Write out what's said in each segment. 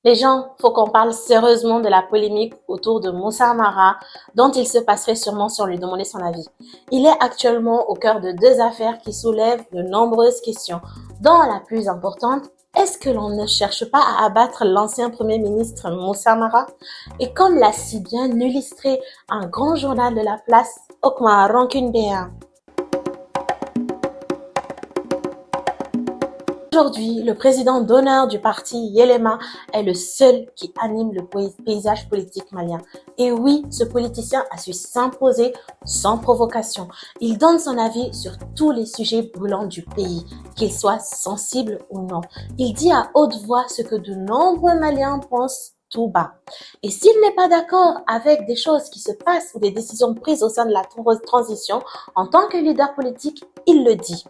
Les gens, faut qu'on parle sérieusement de la polémique autour de Moussa Mara, dont il se passerait sûrement si on lui demandait son avis. Il est actuellement au cœur de deux affaires qui soulèvent de nombreuses questions, dont la plus importante, est-ce que l'on ne cherche pas à abattre l'ancien Premier ministre Moussa Mara? Et comme l'a si bien illustré un grand journal de la place, Okma Rancune Béa. Aujourd'hui, le président d'honneur du parti Yelema est le seul qui anime le paysage politique malien. Et oui, ce politicien a su s'imposer sans provocation. Il donne son avis sur tous les sujets brûlants du pays, qu'ils soient sensibles ou non. Il dit à haute voix ce que de nombreux Maliens pensent tout bas. Et s'il n'est pas d'accord avec des choses qui se passent ou des décisions prises au sein de la transition, en tant que leader politique, il le dit.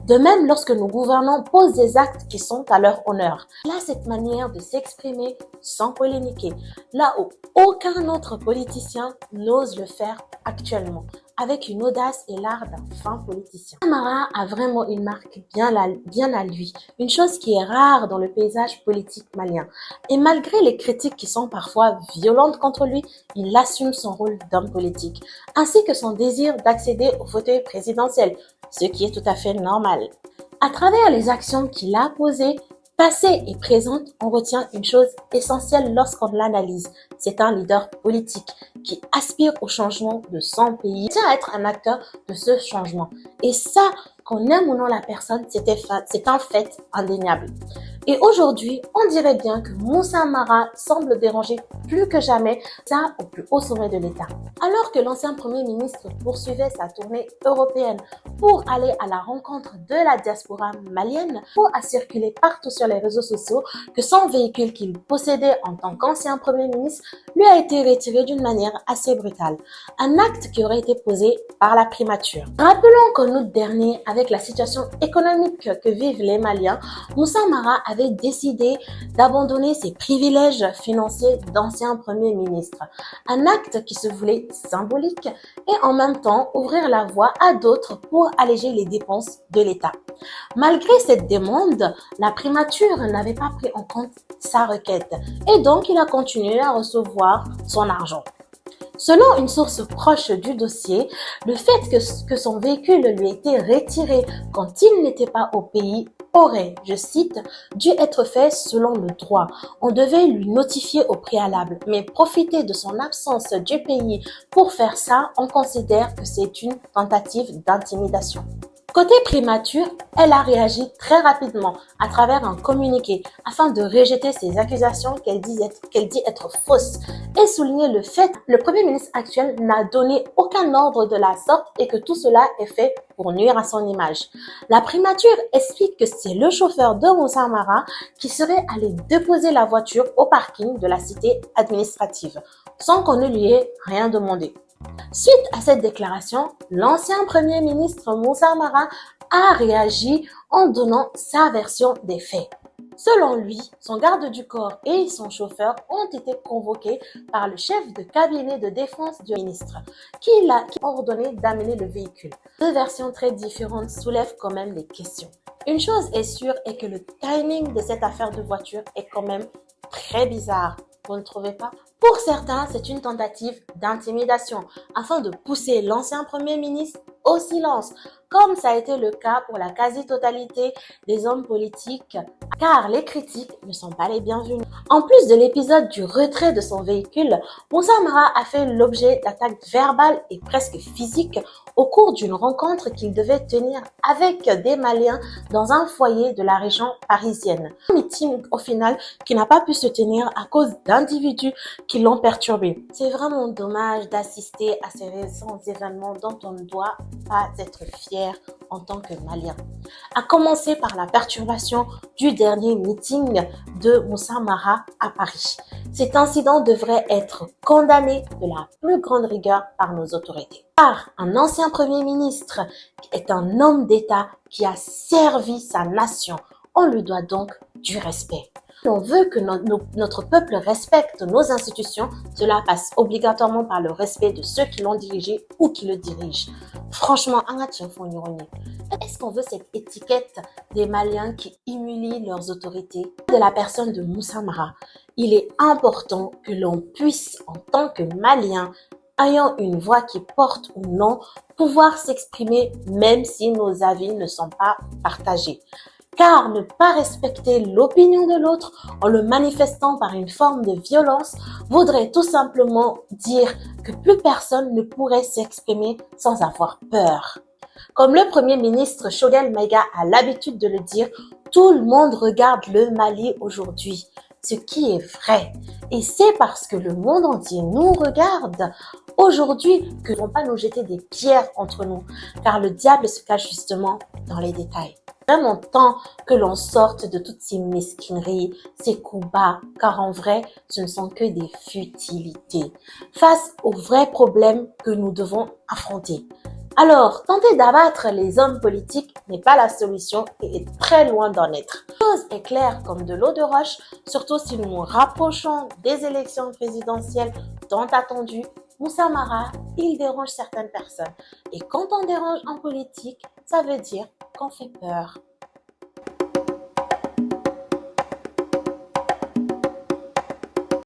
De même, lorsque nos gouvernants posent des actes qui sont à leur honneur. Il a cette manière de s'exprimer sans polémiquer, là où aucun autre politicien n'ose le faire actuellement, avec une audace et l'art d'un fin politicien. Mara a vraiment une marque bien à lui, une chose qui est rare dans le paysage politique malien. Et malgré les critiques qui sont parfois violentes contre lui, il assume son rôle d'homme politique, ainsi que son désir d'accéder au fauteuil présidentiel, ce qui est tout à fait normal. À travers les actions qu'il a posées, passées et présentes, on retient une chose essentielle lorsqu'on l'analyse. C'est un leader politique qui aspire au changement de son pays, tient à être un acteur de ce changement. Et ça, qu'on aime ou non la personne, c'est un fait indéniable. Et aujourd'hui, on dirait bien que Moussa Mara semble déranger plus que jamais ça au plus haut sommet de l'État. Alors que l'ancien Premier ministre poursuivait sa tournée européenne pour aller à la rencontre de la diaspora malienne, pour à circuler partout sur les réseaux sociaux que son véhicule qu'il possédait en tant qu'ancien Premier ministre lui a été retiré d'une manière assez brutale. Un acte qui aurait été posé par la primature. Rappelons qu'en août dernier, avec la situation économique que vivent les Maliens, Moussa Mara avait décidé d'abandonner ses privilèges financiers d'ancien Premier ministre. Un acte qui se voulait symbolique et en même temps ouvrir la voie à d'autres pour alléger les dépenses de l'État. Malgré cette demande, la primature n'avait pas pris en compte sa requête et donc il a continué à recevoir son argent. Selon une source proche du dossier, le fait que son véhicule lui ait été retiré quand il n'était pas au pays aurait, je cite, dû être fait selon le droit. On devait lui notifier au préalable, mais profiter de son absence du pays pour faire ça, on considère que c'est une tentative d'intimidation. Côté primature, elle a réagi très rapidement à travers un communiqué afin de rejeter ces accusations qu'elle dit être fausses et souligner le fait que le Premier ministre actuel n'a donné aucun ordre de la sorte et que tout cela est fait pour nuire à son image. La primature explique que c'est le chauffeur de Moussa Mara qui serait allé déposer la voiture au parking de la cité administrative sans qu'on ne lui ait rien demandé. Suite à cette déclaration, l'ancien Premier ministre Moussa Mara a réagi en donnant sa version des faits. Selon lui, son garde du corps et son chauffeur ont été convoqués par le chef de cabinet de défense du ministre, qui a ordonné d'amener le véhicule. Deux versions très différentes soulèvent quand même des questions. Une chose est sûre est que le timing de cette affaire de voiture est quand même très bizarre. Vous ne trouvez pas? Pour certains, c'est une tentative d'intimidation afin de pousser l'ancien Premier ministre au silence, comme ça a été le cas pour la quasi-totalité des hommes politiques, car les critiques ne sont pas les bienvenues. En plus de l'épisode du retrait de son véhicule, Moussa Mara a fait l'objet d'attaques verbales et presque physiques au cours d'une rencontre qu'il devait tenir avec des Maliens dans un foyer de la région parisienne. Un meeting au final qui n'a pas pu se tenir à cause d'individus qui l'ont perturbé. C'est vraiment dommage d'assister à ces récents événements dont on ne doit pas être fier en tant que Malien. À commencer par la perturbation du dernier meeting de Moussa Mara à Paris. Cet incident devrait être condamné de la plus grande rigueur par nos autorités. Car un ancien Premier ministre est un homme d'État qui a servi sa nation. On lui doit donc du respect. Si on veut que notre peuple respecte nos institutions, cela passe obligatoirement par le respect de ceux qui l'ont dirigé ou qui le dirigent. Franchement, est-ce qu'on veut cette étiquette des Maliens qui humilient leurs autorités? De la personne de Moussa Mara, il est important que l'on puisse, en tant que Malien, ayant une voix qui porte ou non, pouvoir s'exprimer même si nos avis ne sont pas partagés. Car ne pas respecter l'opinion de l'autre en le manifestant par une forme de violence voudrait tout simplement dire que plus personne ne pourrait s'exprimer sans avoir peur. Comme le Premier ministre Choguel Maïga a l'habitude de le dire, tout le monde regarde le Mali aujourd'hui, ce qui est vrai. Et c'est parce que le monde entier nous regarde aujourd'hui que nous ne vont pas nous jeter des pierres entre nous, car le diable se cache justement dans les détails. Vraiment temps que l'on sorte de toutes ces mesquineries, ces coups bas, car en vrai, ce ne sont que des futilités face aux vrais problèmes que nous devons affronter. Alors, tenter d'abattre les hommes politiques n'est pas la solution et est très loin d'en être. La chose est claire comme de l'eau de roche, surtout si nous nous rapprochons des élections présidentielles tant attendues. Moussa Mara, il dérange certaines personnes. Et quand on dérange en politique, ça veut dire qu'on fait peur.